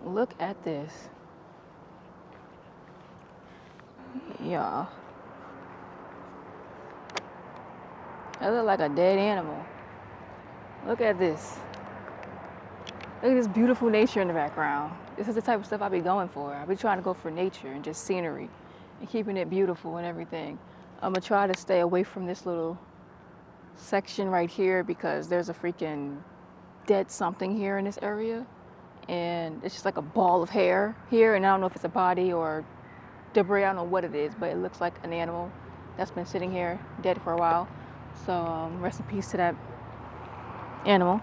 Look at this. Yeah. That look like a dead animal. Look at this. Look at this beautiful nature in the background. This is the type of stuff I be going for. I be trying to go for nature and just scenery and keeping it beautiful and everything. I'm gonna try to stay away from this little section right here because there's a freaking dead something here in this area. And it's just like a ball of hair here. And I don't know if it's a body or debris. I don't know what it is, but it looks like an animal that's been sitting here dead for a while. So rest in peace to that animal.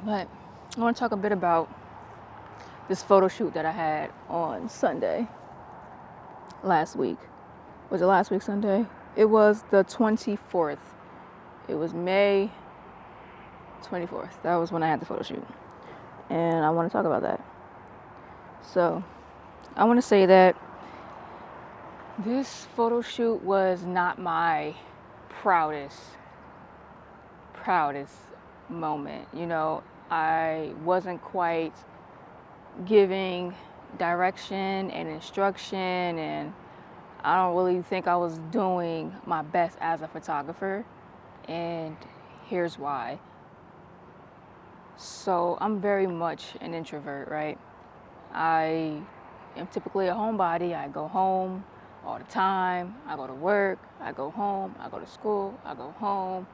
But I want to talk a bit about this photo shoot that I had on Sunday last week. Was it last week Sunday? It was the 24th. It was May 24th. That was when I had the photo shoot. And I want to talk about that. So I want to say that this photo shoot was not my proudest moment. You know, I wasn't quite giving direction and instruction, and I don't really think I was doing my best as a photographer. And here's why. So I'm very much an introvert, right? I am typically a homebody. I go home all the time. I go to work, I go home, I go to school, I go home.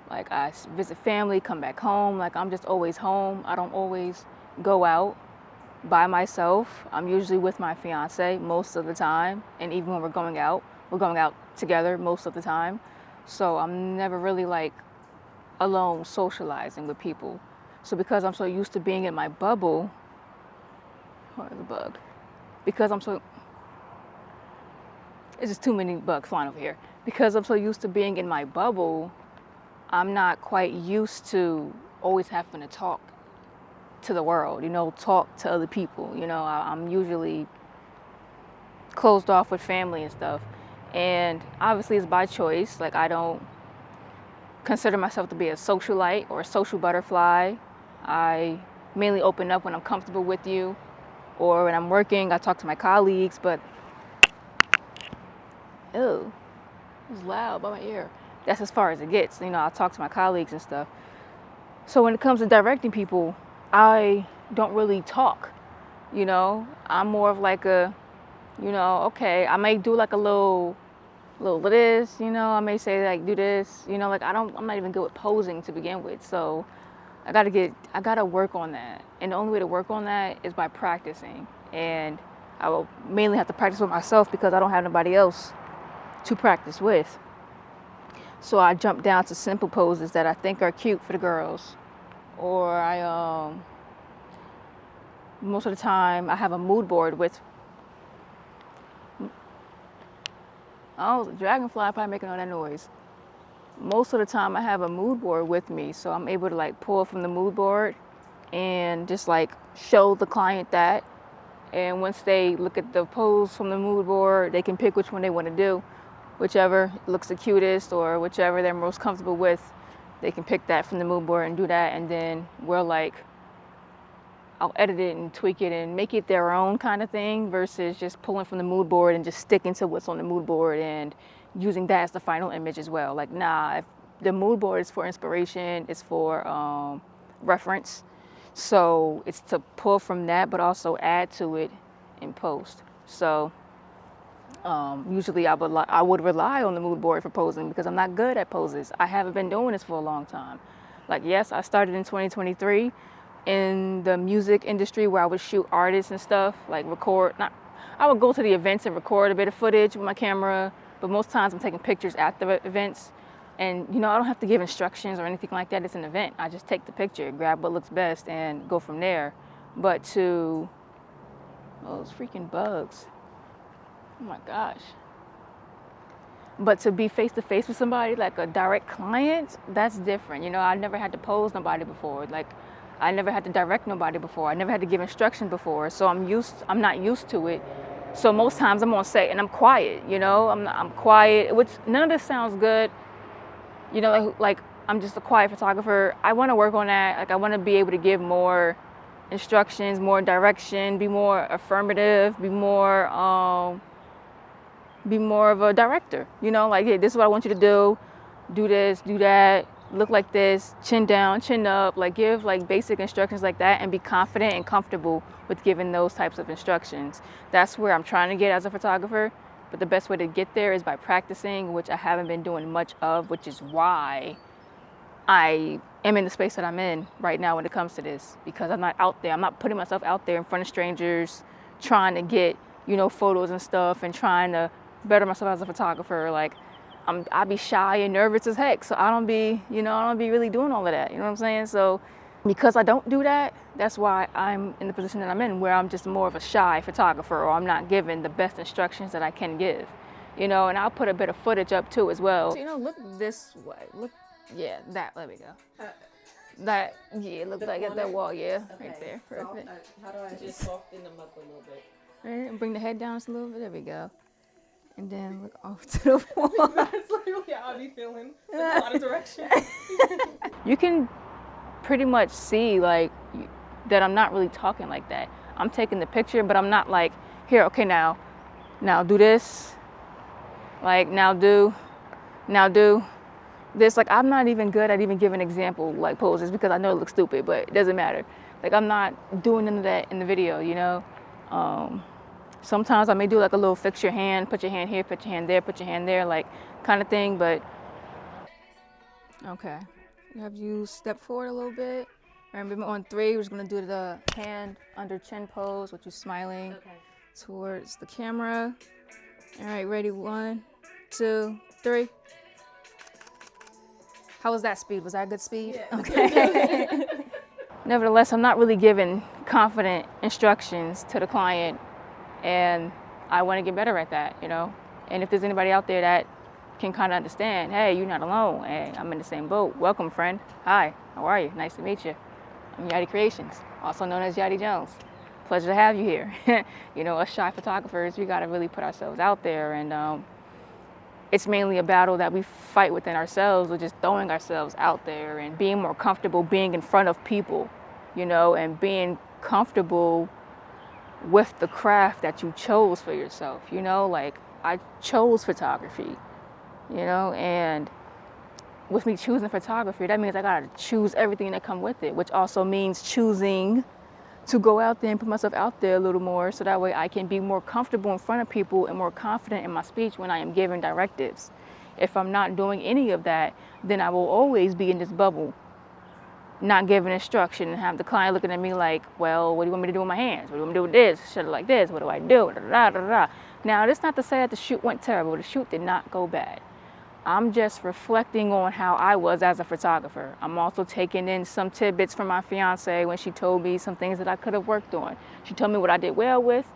Like I visit family, come back home. Like I'm just always home. I don't always go out by myself. I'm usually with my fiance most of the time. And even when we're going out together most of the time. So I'm never really like alone socializing with people. So because I'm so used to being in my bubble, oh, there's a bug. Because I'm so, it's just too many bugs flying over here. Because I'm so used to being in my bubble, I'm not quite used to always having to talk to the world, you know, talk to other people. You know, I'm usually closed off with family and stuff. And obviously it's by choice. Like I don't consider myself to be a socialite or a social butterfly. I mainly open up when I'm comfortable with you, or when I'm working, I talk to my colleagues, but ew, it was loud by my ear. That's as far as it gets. You know, I talk to my colleagues and stuff. So when it comes to directing people, I don't really talk. You know, I'm more of like a, you know, okay, I may do like a little of this, you know, I may say like do this, you know, like I'm not even good with posing to begin with. So I gotta work on that. And the only way to work on that is by practicing. And I will mainly have to practice with myself because I don't have nobody else to practice with. So I jump down to simple poses that I think are cute for the girls. Or most of the time I have a mood board with, oh, the dragonfly probably making all that noise. Most of the time I have a mood board with me, so I'm able to like pull from the mood board and just like show the client that. And once they look at the pose from the mood board, they can pick which one they want to do. Whichever looks the cutest or whichever they're most comfortable with, they can pick that from the mood board and do that. And then I'll edit it and tweak it and make it their own kind of thing versus just pulling from the mood board and just sticking to what's on the mood board and using that as the final image as well. Like, nah, if the mood board is for inspiration, it's for reference. So it's to pull from that, but also add to it in post. So usually I would rely on the mood board for posing because I'm not good at poses. I haven't been doing this for a long time. Like, yes, I started in 2023 in the music industry where I would shoot artists and stuff, like I would go to the events and record a bit of footage with my camera, but most times I'm taking pictures at the events. And, you know, I don't have to give instructions or anything like that. It's an event. I just take the picture, grab what looks best, and go from there. But those freaking bugs. Oh my gosh. But to be face to face with somebody, like a direct client, that's different. You know, I never had to pose nobody before. Like, I never had to direct nobody before. I never had to give instruction before. So I'm not used to it. So most times I'm on set and I'm quiet, you know, I'm quiet, which none of this sounds good. You know, like I'm just a quiet photographer. I want to work on that. Like I want to be able to give more instructions, more direction, be more affirmative, be more of a director. You know, like, hey, this is what I want you to do this, do that, look like this, chin down, chin up, like give like basic instructions like that and be confident and comfortable with giving those types of instructions. That's where I'm trying to get as a photographer. But the best way to get there is by practicing, which I haven't been doing much of, which is why I am in the space that I'm in right now when it comes to this, because I'm not out there. I'm not putting myself out there in front of strangers, trying to get, you know, photos and stuff and trying to better myself as a photographer. Like I be shy and nervous as heck. So I don't be really doing all of that. You know what I'm saying? So because I don't do that, that's why I'm in the position that I'm in, where I'm just more of a shy photographer, or I'm not given the best instructions that I can give, you know. And I'll put a bit of footage up too as well. So, you know, look this way. Look, yeah, that. There we go. That, yeah, look like at that wall, yeah, okay. Right there. Perfect. How do I just soften them up a little bit? Right, and bring the head down just a little bit. There we go. And then look off to the wall. That's literally how I be feeling. There's a lot of direction. You can pretty much see like that I'm not really talking like that. I'm taking the picture, but I'm not like, here, okay, now do this. Like now do this. Like I'm not even good at even giving example like poses because I know it looks stupid, but it doesn't matter. Like I'm not doing none of that in the video, you know. Sometimes I may do like a little fix your hand, put your hand here, put your hand there, put your hand there, like kind of thing, but okay. You have you step forward a little bit. And remember on 3, we're just gonna do the hand under chin pose, with you smiling towards the camera. All right, ready? 1, 2, 3. How was that speed? Was that good speed? Yeah. Okay. Nevertheless, I'm not really giving confident instructions to the client, and I want to get better at that, you know. And if there's anybody out there that can kind of understand, hey, you're not alone. Hey, I'm in the same boat. Welcome, friend. Hi, how are you? Nice to meet you. I'm Yadi Creations, also known as Yadi Jones. Pleasure to have you here. You know, us shy photographers, we got to really put ourselves out there, and it's mainly a battle that we fight within ourselves, with just throwing ourselves out there and being more comfortable being in front of people, you know, and being comfortable with the craft that you chose for yourself, you know. Like I chose photography, you know, and with me choosing photography, that means I gotta choose everything that come with it, which also means choosing to go out there and put myself out there a little more, so that way I can be more comfortable in front of people and more confident in my speech when I am giving directives. If I'm not doing any of that, then I will always be in this bubble, not giving instruction, and have the client looking at me like, well, what do you want me to do with my hands? What do you want me to do with this? Shut it like this. What do I do? Da, da, da, da. Now, that's not to say that the shoot went terrible. The shoot did not go bad. I'm just reflecting on how I was as a photographer. I'm also taking in some tidbits from my fiance when she told me some things that I could have worked on. She told me what I did well with,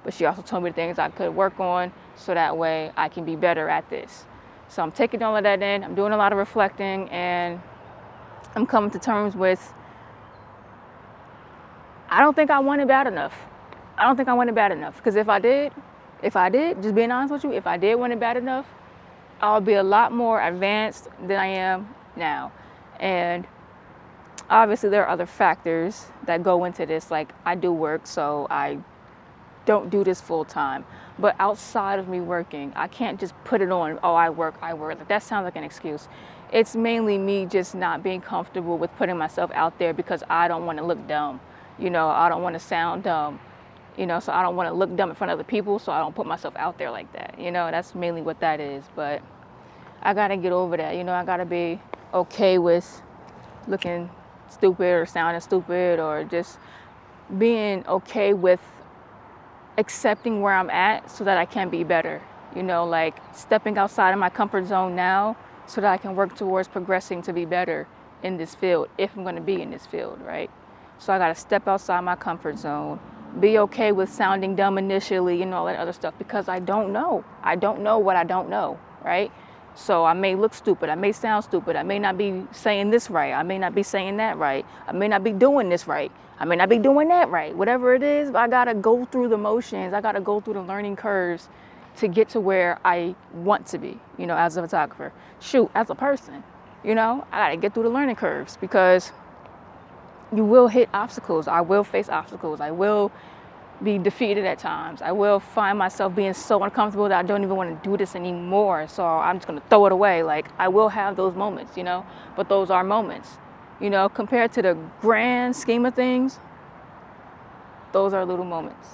but she also told me the things I could work on, so that way I can be better at this. So I'm taking all of that in. I'm doing a lot of reflecting, and I'm coming to terms with, I don't think I want it bad enough. I don't think I want it bad enough. Because if I did, just being honest with you, if I did want it bad enough, I'll be a lot more advanced than I am now. And obviously there are other factors that go into this. Like I do work, so I don't do this full time. But outside of me working, I can't just put it on, oh, I work. Like, that sounds like an excuse. It's mainly me just not being comfortable with putting myself out there because I don't want to look dumb. You know, I don't want to sound dumb. You know, so I don't want to look dumb in front of other people, so I don't put myself out there like that. You know, that's mainly what that is. But I got to get over that. You know, I got to be okay with looking stupid or sounding stupid, or just being okay with accepting where I'm at so that I can be better. You know, like stepping outside of my comfort zone now so that I can work towards progressing to be better in this field, if I'm going to be in this field, right? So I got to step outside my comfort zone, be okay with sounding dumb initially and all that other stuff, because I don't know. I don't know what I don't know, right? So I may look stupid. I may sound stupid. I may not be saying this right. I may not be saying that right. I may not be doing this right. I may not be doing that right. Whatever it is, I got to go through the motions. I got to go through the learning curves to get to where I want to be, you know, as a photographer. Shoot, as a person. You know, I gotta get through the learning curves because you will hit obstacles. I will face obstacles. I will be defeated at times. I will find myself being so uncomfortable that I don't even want to do this anymore. So I'm just going to throw it away. Like, I will have those moments, you know, but those are moments, you know, compared to the grand scheme of things, those are little moments,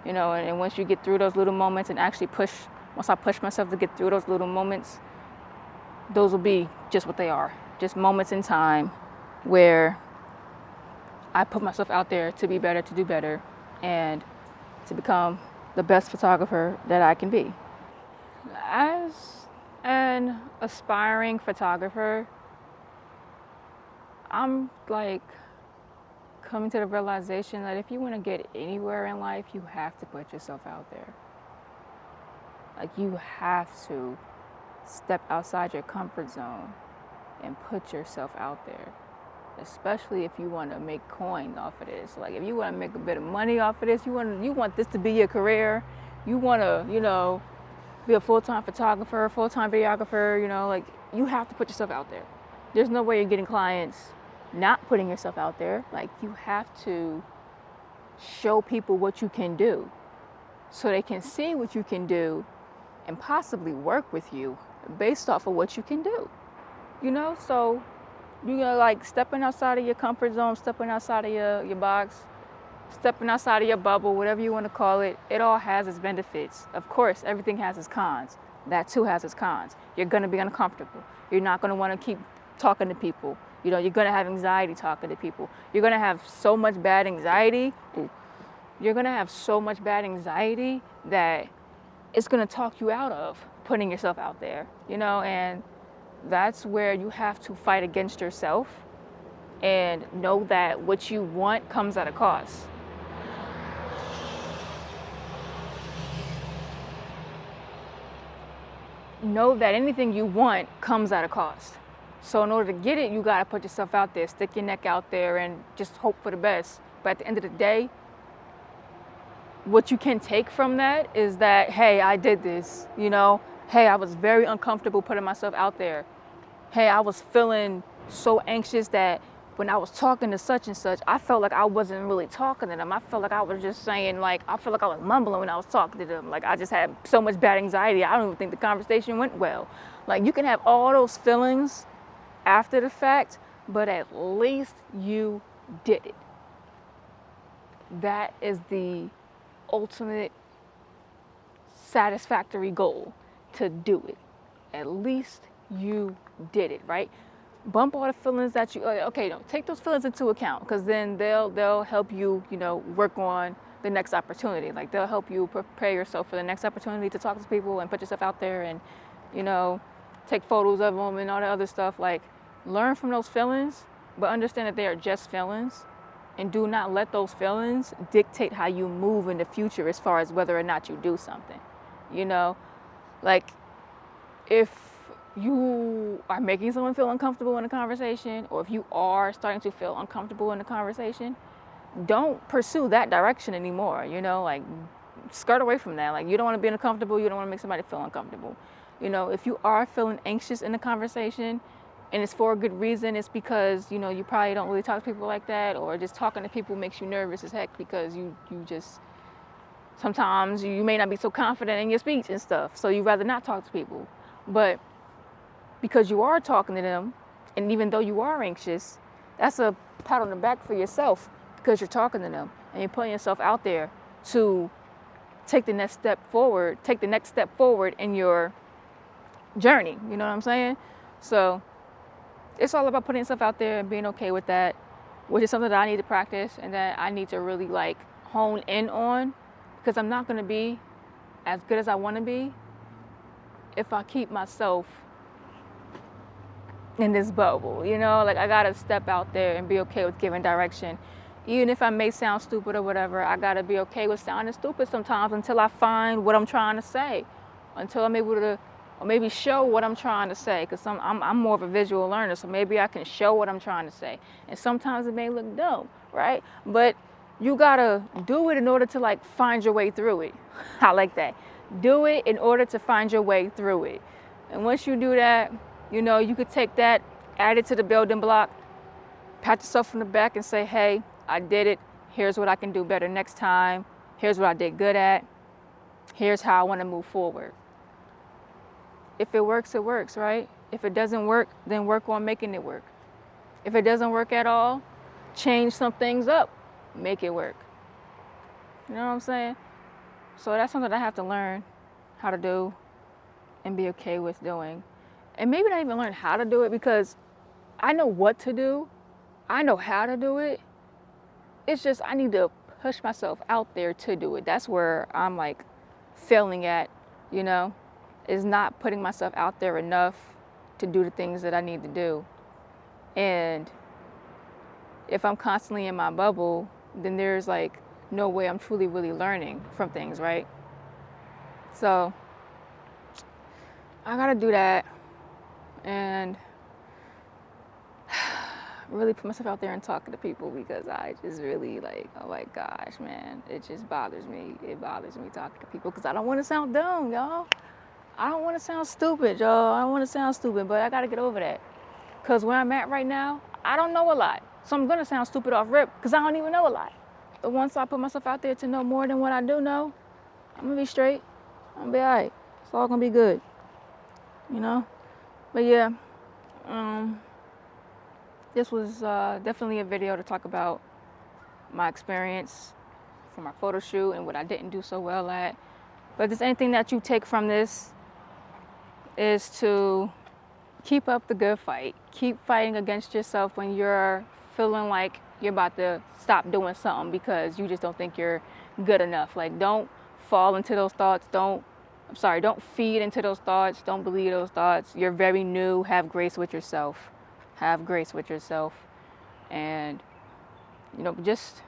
you know, and once you get through those little moments and actually once I push myself to get through those little moments, those will be just what they are, just moments in time where I put myself out there to be better, to do better, and to become the best photographer that I can be. As an aspiring photographer, I'm like coming to the realization that if you want to get anywhere in life, you have to put yourself out there. Like, you have to step outside your comfort zone and put yourself out there. Especially if you want to make coin off of this. Like, if you want to make a bit of money off of this, you want this to be your career. You want to, you know, be a full-time photographer, full-time videographer, you know, like, you have to put yourself out there. There's no way you're getting clients not putting yourself out there. Like, you have to show people what you can do so they can see what you can do and possibly work with you based off of what you can do. You know, so you know, like, stepping outside of your comfort zone, stepping outside of your box, stepping outside of your bubble, whatever you want to call it, it all has its benefits. Of course, everything has its cons. That too has its cons. You're going to be uncomfortable. You're not going to want to keep talking to people. You know, you're going to have anxiety talking to people. You're going to have so much bad anxiety. You're going to have so much bad anxiety that it's going to talk you out of putting yourself out there, you know, and that's where you have to fight against yourself and know that what you want comes at a cost. Know that anything you want comes at a cost. So in order to get it, you got to put yourself out there, stick your neck out there, and just hope for the best. But at the end of the day, what you can take from that is that, hey, I did this, you know. Hey, I was very uncomfortable putting myself out there. Hey, I was feeling so anxious that when I was talking to such and such, I felt like I wasn't really talking to them. I felt like I was just saying, like, I felt like I was mumbling when I was talking to them. Like, I just had so much bad anxiety. I don't even think the conversation went well. Like, you can have all those feelings after the fact, but at least you did it. That is the ultimate satisfactory goal, to do it. At least you did it, right? Bump all the feelings that you, okay, no, take those feelings into account, because then they'll help you, you know, work on the next opportunity. Like, they'll help you prepare yourself for the next opportunity to talk to people and put yourself out there and, you know, take photos of them and all the other stuff. Like, learn from those feelings, but understand that they are just feelings, and do not let those feelings dictate how you move in the future as far as whether or not you do something. You know, like, if you are making someone feel uncomfortable in a conversation, or if you are starting to feel uncomfortable in a conversation, don't pursue that direction anymore. You know, like, skirt away from that. Like, you don't want to be uncomfortable. You don't want to make somebody feel uncomfortable. You know, if you are feeling anxious in a conversation and it's for a good reason, it's because, you know, you probably don't really talk to people like that, or just talking to people makes you nervous as heck because you just, sometimes you may not be so confident in your speech and stuff. So you'd rather not talk to people. But because you are talking to them, and even though you are anxious, that's a pat on the back for yourself, because you're talking to them and you're putting yourself out there to take the next step forward in your journey. You know what I'm saying? So it's all about putting yourself out there and being okay with that, which is something that I need to practice and that I need to really, like, hone in on, because I'm not going to be as good as I want to be if I keep myself in this bubble. You know, like, I gotta step out there and be okay with giving direction. Even if I may sound stupid or whatever, I gotta be okay with sounding stupid sometimes until I find what I'm trying to say, until I'm able to, or maybe show what I'm trying to say, because I'm more of a visual learner, so maybe I can show what I'm trying to say. And sometimes it may look dumb, right? But you gotta do it in order to, like, find your way through it. I like that. Do it in order to find your way through it. And once you do that, you know, you could take that add it to the building block, pat yourself on the back and say, hey, I did it. Here's what I can do better next time. Here's what I did good at. Here's how I want to move forward. If it works, it works, right? If it doesn't work, then work on making it work. If it doesn't work at all, change some things up, make it work. You know what I'm saying? So that's something I have to learn how to do and be okay with doing. And maybe not even learn how to do it, because I know what to do. I know how to do it. It's just I need to push myself out there to do it. That's where I'm like failing at, you know, is not putting myself out there enough to do the things that I need to do. And if I'm constantly in my bubble, then there's like no way I'm truly really learning from things, right? So I gotta do that and really put myself out there and talk to people, because I just really like, oh my gosh, man, it just bothers me. It bothers me talking to people because I don't want to sound dumb, y'all. I don't want to sound stupid, y'all. I don't want to sound stupid, but I gotta get over that. Because where I'm at right now, I don't know a lot. So I'm gonna sound stupid off rip because I don't even know a lot. But once I put myself out there to know more than what I do know, I'm gonna be straight. I'm gonna be all right. It's all gonna be good, you know? But yeah, this was definitely a video to talk about my experience for my photo shoot and what I didn't do so well at. But if there's anything that you take from this, is to keep up the good fight. Keep fighting against yourself when you're feeling like you're about to stop doing something because you just don't think you're good enough. Like, don't fall into those thoughts. Don't feed into those thoughts. Don't believe those thoughts. You're very new. Have grace with yourself. Have grace with yourself. And, you know, just,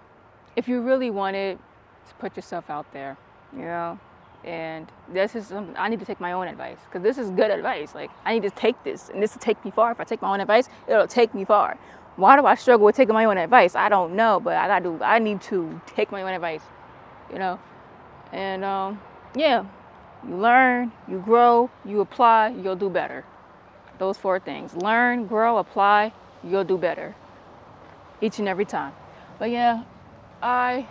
if you really want it, just put yourself out there, you know? And this is something, I need to take my own advice, because this is good advice. Like, I need to take this, and this will take me far. If I take my own advice, it'll take me far. Why do I struggle with taking my own advice? I don't know, but I need to take my own advice, you know? And yeah, you learn, you grow, you apply, you'll do better. Those 4 things: learn, grow, apply, you'll do better each and every time. But yeah, I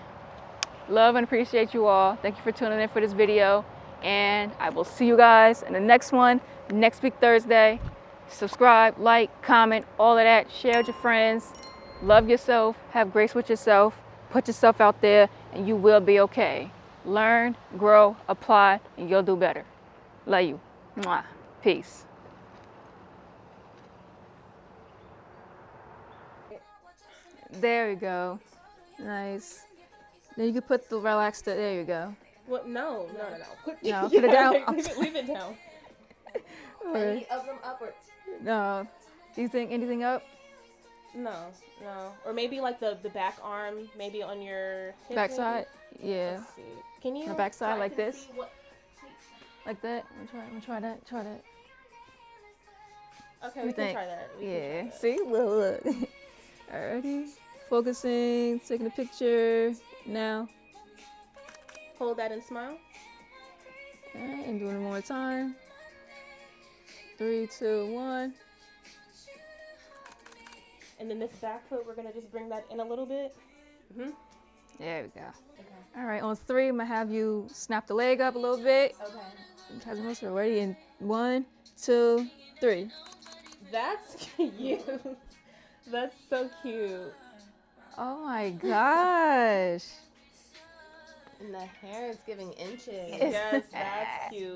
love and appreciate you all. Thank you for tuning in for this video, and I will see you guys in the next one next week, Thursday. Subscribe, like, comment, all of that. Share with your friends. Love yourself. Have grace with yourself. Put yourself out there, and you will be okay. Learn, grow, apply, and you'll do better. Love you. Mwah. Peace. There we go. Nice. Then you can put the relaxed. There you go. What? No. Put it down. Leave it down. Any of them upwards? No. Do you think anything up? No. Or maybe like the back arm, maybe on your hip. Backside? Yeah. Let's see. Can you? The backside like can this? see what- Like that? I'm gonna try that. Try that. Okay, we can try that. Yeah. See? Look. Alrighty. Focusing. Taking a picture. Now. Hold that and smile. Alright, and doing it one more time. 3, 2, 1. And then this back foot, we're gonna just bring that in a little bit. There we go. Okay. Alright, on 3, I'm gonna have you snap the leg up a little bit. Okay. Has most ready in 1, 2, 3. That's cute. That's so cute. Oh my gosh. And the hair is giving inches. Yes, that's cute.